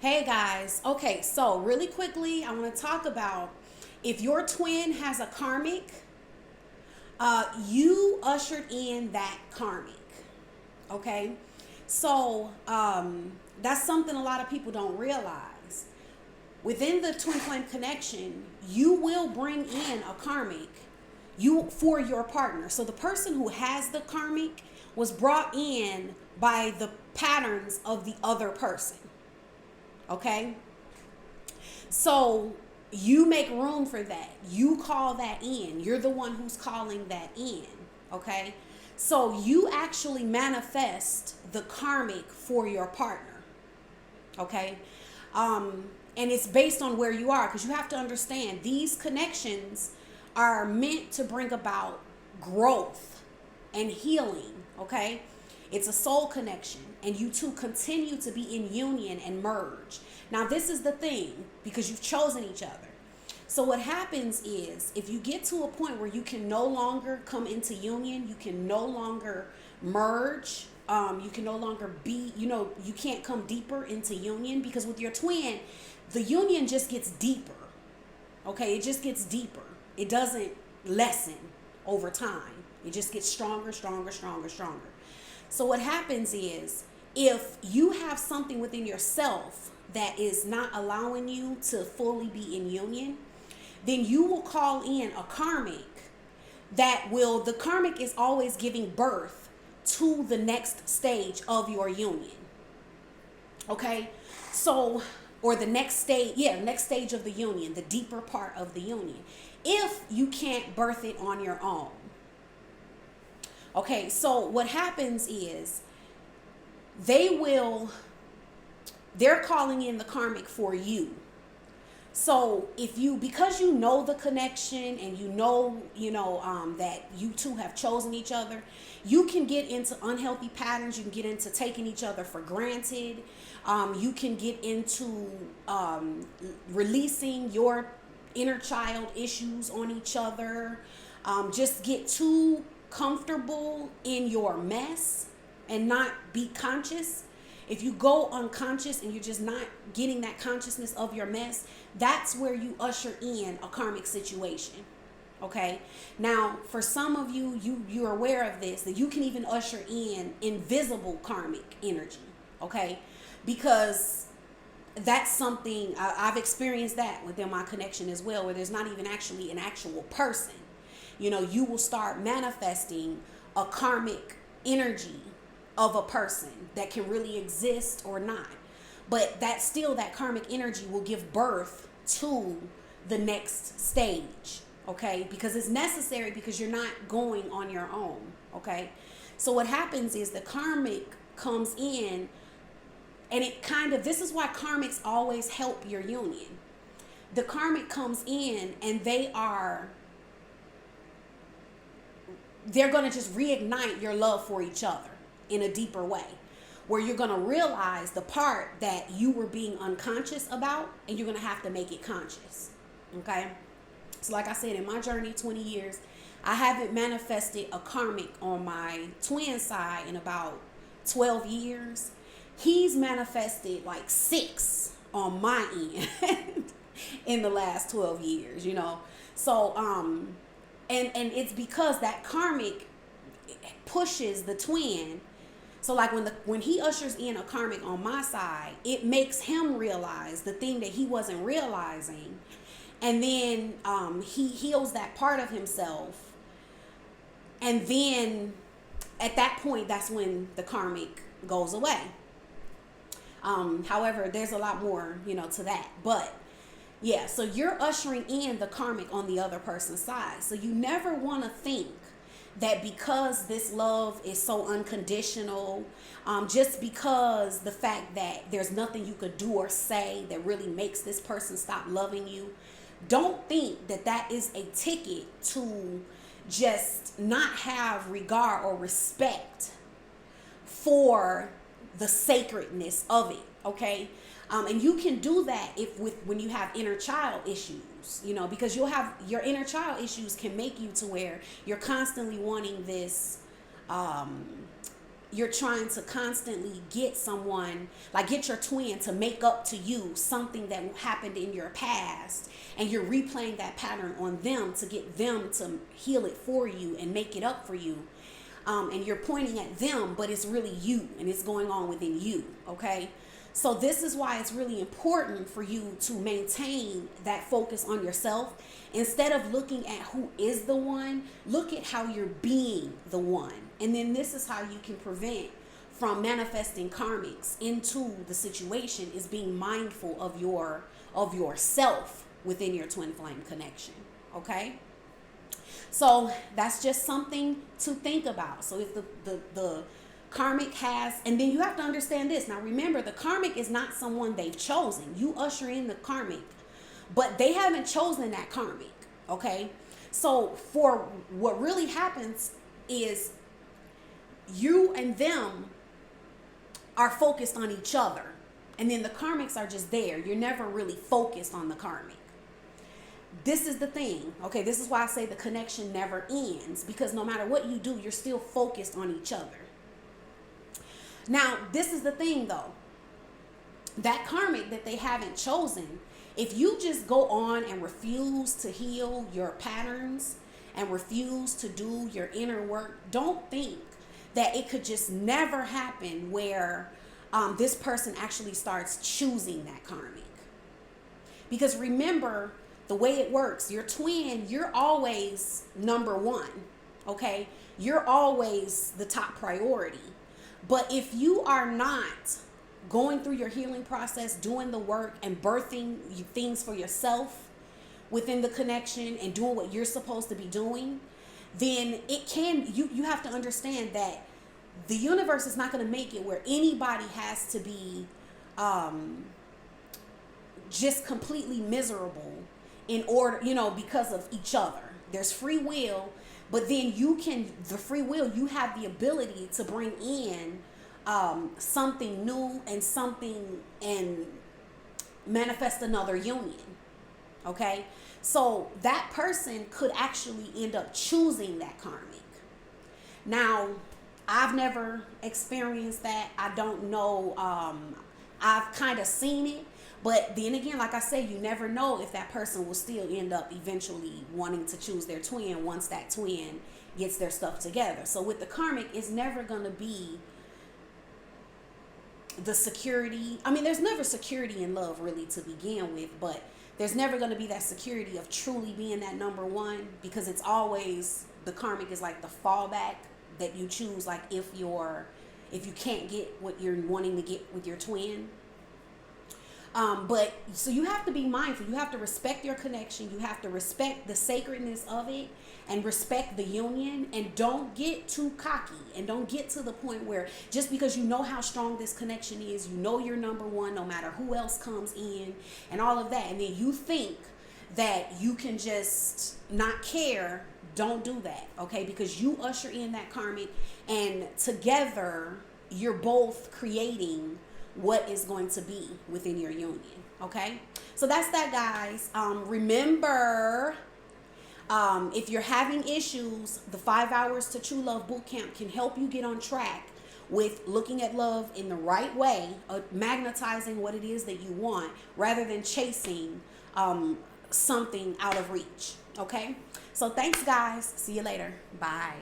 Hey guys. Okay, so really quickly, I want to talk about if your twin has a karmic, you ushered in that karmic. Okay, so that's something a lot of people don't realize. Within the twin flame connection, you will bring in a karmic you for your partner. So the person who has the karmic was brought in by the patterns of the other person. Okay? So you make room for that. You call that in. You're the one who's calling that in. Okay? So you actually manifest the karmic for your partner. Okay? And it's based on where you are, because you have to understand these connections are meant to bring about growth and healing. Okay? It's a soul connection, and you two continue to be in union and merge. Now, this is the thing, because you've chosen each other. So what happens is, if you get to a point where you can no longer come into union, you can no longer merge, you can no longer be, you can't come deeper into union, because with your twin, the union just gets deeper. Okay, it just gets deeper. It doesn't lessen over time. It just gets stronger, stronger, stronger, stronger. So what happens is, if you have something within yourself that is not allowing you to fully be in union, then you will call in a karmic the karmic is always giving birth to the next stage of your union. Okay? So, or the next stage of the union, the deeper part of the union. If you can't birth it on your own. Okay, so what happens is they're calling in the karmic for you. So because you know the connection, and that you two have chosen each other, you can get into unhealthy patterns. You can get into taking each other for granted. You can get into releasing your inner child issues on each other. Just get too comfortable in your mess and not be conscious. If you go unconscious and you're just not getting that consciousness of your mess, that's where you usher in a karmic situation. Okay? Now, for some of you're aware of this, that you can even usher in invisible karmic energy. Okay? Because that's something I've experienced that within my connection as well, where there's not even actually an actual person. You will start manifesting a karmic energy of a person that can really exist or not. But that karmic energy will give birth to the next stage. Okay? Because it's necessary, because you're not going on your own. Okay? So what happens is the karmic comes in, and this is why karmics always help your union. The karmic comes in, and they're going to just reignite your love for each other in a deeper way, where you're going to realize the part that you were being unconscious about, and you're going to have to make it conscious. Okay? So like I said, in my journey, 20 years, I haven't manifested a karmic on my twin side in about 12 years. He's manifested like 6 on my end in the last 12 years, So, and it's because that karmic pushes the twin. So like when he ushers in a karmic on my side, it makes him realize the thing that he wasn't realizing. And then he heals that part of himself. And then at that point, that's when the karmic goes away. However, there's a lot more, to that. But yeah, so you're ushering in the karmic on the other person's side. So you never want to think that because this love is so unconditional, just because the fact that there's nothing you could do or say that really makes this person stop loving you, don't think that is a ticket to just not have regard or respect for the sacredness of it. Okay? And you can do that when you have inner child issues, because you'll have your inner child issues can make you to where you're constantly wanting this you're trying to constantly get someone, like get your twin to make up to you something that happened in your past, and you're replaying that pattern on them to get them to heal it for you and make it up for you. And you're pointing at them, but it's really you, and it's going on within you. Okay. So this is why it's really important for you to maintain that focus on yourself. Instead of looking at who is the one, look at how you're being the one. And then this is how you can prevent from manifesting karmics into the situation, is being mindful of yourself within your twin flame connection. Okay? So that's just something to think about. So if the karmic has, and then you have to understand this. Now remember, the karmic is not someone they've chosen. You usher in the karmic, but they haven't chosen that karmic. Okay? So for what really happens is you and them are focused on each other, and then the karmics are just there. You're never really focused on the karmic. This is the thing. Okay, this is why I say the connection never ends, because no matter what you do, you're still focused on each other. Now, this is the thing though. That karmic that they haven't chosen, if you just go on and refuse to heal your patterns and refuse to do your inner work, don't think that it could just never happen where this person actually starts choosing that karmic. Because remember, the way it works, your twin, you're always number one. Okay? You're always the top priority. But if you are not going through your healing process, doing the work and birthing things for yourself within the connection and doing what you're supposed to be doing, then it can, you have to understand that the universe is not going to make it where anybody has to be just completely miserable in order, because of each other. There's free will, but then the free will, you have the ability to bring in something new and manifest another union. Okay? So that person could actually end up choosing that karmic. Now, I've never experienced that. I don't know. I've kind of seen it. But then again, like I say, you never know if that person will still end up eventually wanting to choose their twin once that twin gets their stuff together. So with the karmic, it's never going to be the security. I mean, there's never security in love really to begin with, but there's never going to be that security of truly being that number one, because it's always, the karmic is like the fallback that you choose, like if you can't get what you're wanting to get with your twin. But so you have to be mindful. You have to respect your connection. You have to respect the sacredness of it and respect the union, and don't get too cocky and don't get to the point where just because you know how strong this connection is, you're number one no matter who else comes in and all of that, and then you think that you can just not care. Don't do that. Okay? Because you usher in that karmic, and together you're both creating what is going to be within your union. Okay? So that's that, guys. Remember, if you're having issues, the 5 hours to True Love Bootcamp can help you get on track with looking at love in the right way, magnetizing what it is that you want rather than chasing something out of reach. Okay? So thanks, guys. See you later. Bye.